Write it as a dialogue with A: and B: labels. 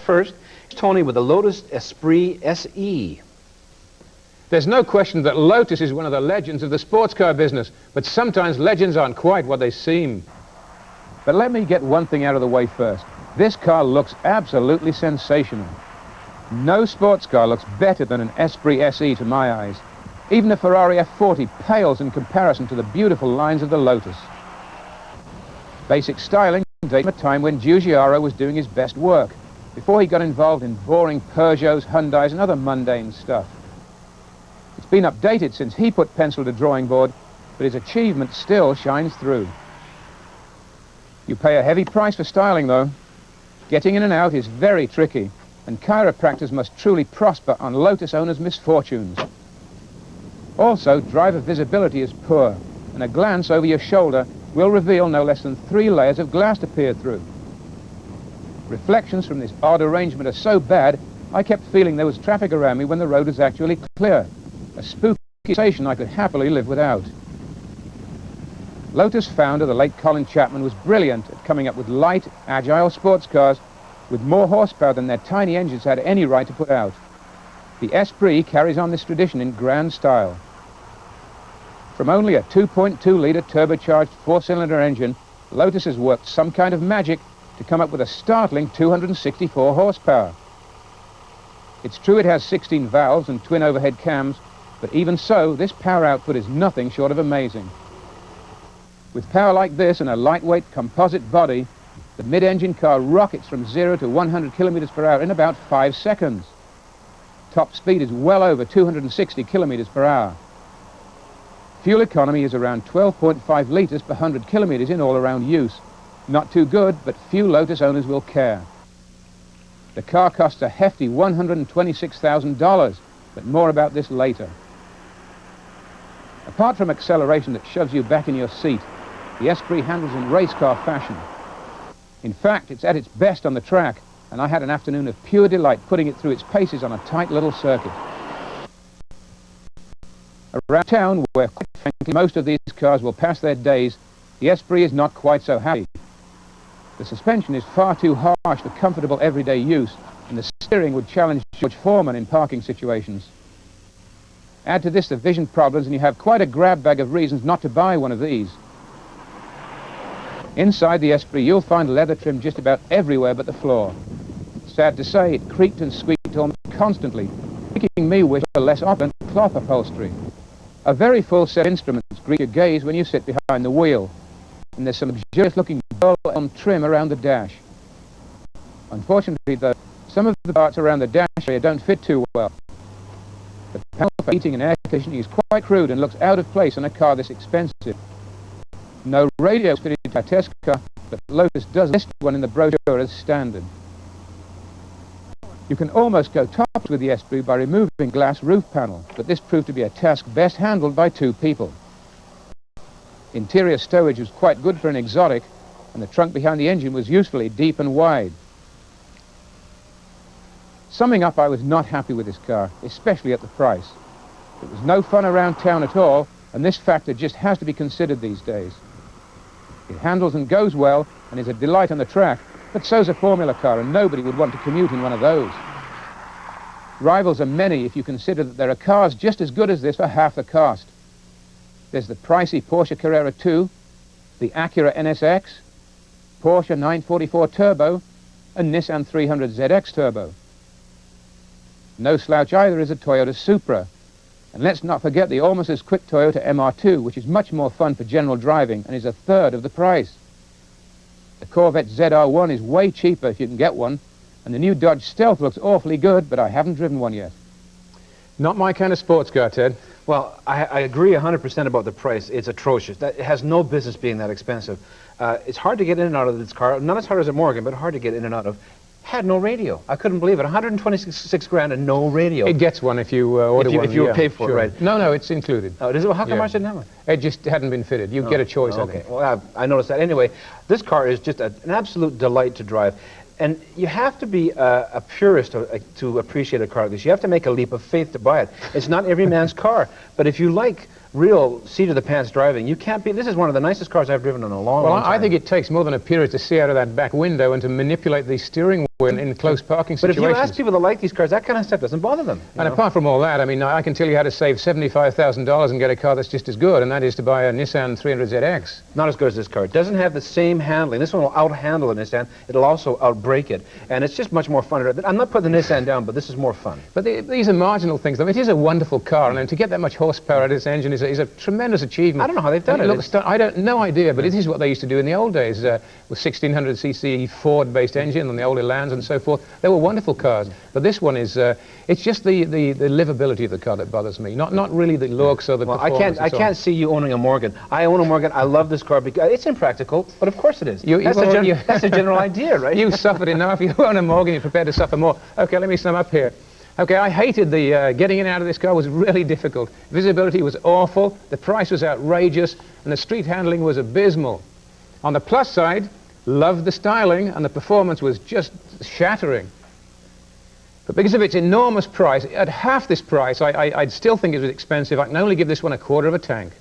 A: first, Tony with the Lotus Esprit SE.
B: There's no question that Lotus is one of the legends of the sports car business, but sometimes legends aren't quite what they seem. But let me get one thing out of the way first. This car looks absolutely sensational. No sports car looks better than an Esprit SE to my eyes. Even a Ferrari F40 pales in comparison to the beautiful lines of the Lotus. Basic styling dates from a time when Giugiaro was doing his best work, before he got involved in boring Peugeots, Hyundais and other mundane stuff. It's been updated since he put pencil to drawing board, but his achievement still shines through. You pay a heavy price for styling though. Getting in and out is very tricky, and chiropractors must truly prosper on Lotus owners' misfortunes. Also, driver visibility is poor, and a glance over your shoulder will reveal no less than 3 layers of glass to peer through. Reflections from this odd arrangement are so bad, I kept feeling there was traffic around me when the road was actually clear. A spooky sensation I could happily live without. Lotus founder, the late Colin Chapman, was brilliant at coming up with light, agile sports cars with more horsepower than their tiny engines had any right to put out. The Esprit carries on this tradition in grand style. From only a 2.2-litre turbocharged 4-cylinder engine, Lotus has worked some kind of magic to come up with a startling 264 horsepower. It's true it has 16 valves and twin overhead cams, but even so, this power output is nothing short of amazing. With power like this and a lightweight composite body, the mid-engine car rockets from 0 to 100 kilometers per hour in about 5 seconds. Top speed is well over 260 kilometers per hour. Fuel economy is around 12.5 litres per 100 kilometers in all-around use. Not too good, but few Lotus owners will care. The car costs a hefty $126,000, but more about this later. Apart from acceleration that shoves you back in your seat, the Esprit handles in race car fashion. In fact, it's at its best on the track, and I had an afternoon of pure delight putting it through its paces on a tight little circuit. Around town, where quite frankly most of these cars will pass their days, the Esprit is not quite so happy. The suspension is far too harsh for comfortable everyday use, and the steering would challenge George Foreman in parking situations. Add to this the vision problems, and you have quite a grab bag of reasons not to buy one of these. Inside the Esprit, you'll find leather trim just about everywhere but the floor. Sad to say, it creaked and squeaked almost constantly, making me wish for less opulent cloth upholstery. A very full set of instruments greet your gaze when you sit behind the wheel, and there's some luxurious-looking pearl-on trim around the dash. Unfortunately, though, some of the parts around the dash area don't fit too well. The panel for heating and air conditioning is quite crude and looks out of place on a car this expensive. No radio is fitted to a test car, but Lotus does list one in the brochure as standard. You can almost go tops with the Esprit by removing glass roof panel, but this proved to be a task best handled by 2 people. Interior stowage was quite good for an exotic, and the trunk behind the engine was usefully deep and wide. Summing up, I was not happy with this car, especially at the price. It was no fun around town at all, and this factor just has to be considered these days. It handles and goes well, and is a delight on the track, but so's a Formula car, and nobody would want to commute in one of those. Rivals are many if you consider that there are cars just as good as this for half the cost. There's the pricey Porsche Carrera 2, the Acura NSX, Porsche 944 Turbo, and Nissan 300ZX Turbo. No slouch either is a Toyota Supra. And let's not forget the almost as quick Toyota MR2, which is much more fun for general driving and is a third of the price. The Corvette ZR1 is way cheaper if you can get one, and the new Dodge Stealth looks awfully good, but I haven't driven one yet.
C: Not my kind of sports car, Ted.
A: Well, I agree 100% about the price. It's atrocious. It has no business being that expensive. It's hard to get in and out of this car. Not as hard as a Morgan, but hard to get in and out of. Had no radio. I couldn't believe it. 126 grand and no radio.
C: It gets one if you order one.
A: If you pay for it, right?
C: No, it's included.
A: Oh, does it? Well, how come I didn't have one?
C: It just hadn't been fitted. You get a choice, I think.
A: Well, I noticed that. Anyway, this car is just an absolute delight to drive. And you have to be a purist to appreciate a car like this. You have to make a leap of faith to buy it. It's not every man's car. But if you like real seat-of-the-pants driving, you can't be... This is one of the nicest cars I've driven in a long time.
C: Well, I think it takes more than a purist to see out of that back window and to manipulate the steering in close parking
A: But
C: situations.
A: if you ask people that like these cars, that kind of stuff doesn't bother them.
C: And apart from all that, I mean, I can tell you how to save $75,000 and get a car that's just as good, and that is to buy a Nissan 300ZX.
A: Not as good as this car. It doesn't have the same handling. This one will out-handle the Nissan. It'll also out-brake it. And it's just much more fun. I'm not putting the Nissan down, but this is more fun.
C: But these are marginal things. I mean, it is a wonderful car, and to get that much horsepower out of this engine is a tremendous achievement.
A: I don't know how they've done it.
C: I don't no idea, but it is what they used to do in the old days with 1600cc Ford-based engine and the old Elans and so forth. They were wonderful cars. But this one is, it's just the livability of the car that bothers me, not really the looks or the performance.
A: I can't see you owning a Morgan. I own a Morgan. I love this car because it's impractical, but of course it is. That's the general idea, right?
C: You suffered enough. You own a Morgan, you're prepared to suffer more. Okay, let me sum up here. Okay, I hated the getting in and out of this car was really difficult. Visibility was awful, the price was outrageous, and the street handling was abysmal. On the plus side, loved the styling, and the performance was just shattering. But because of its enormous price, at half this price, I'd still think it was expensive. I can only give this one a quarter of a tank.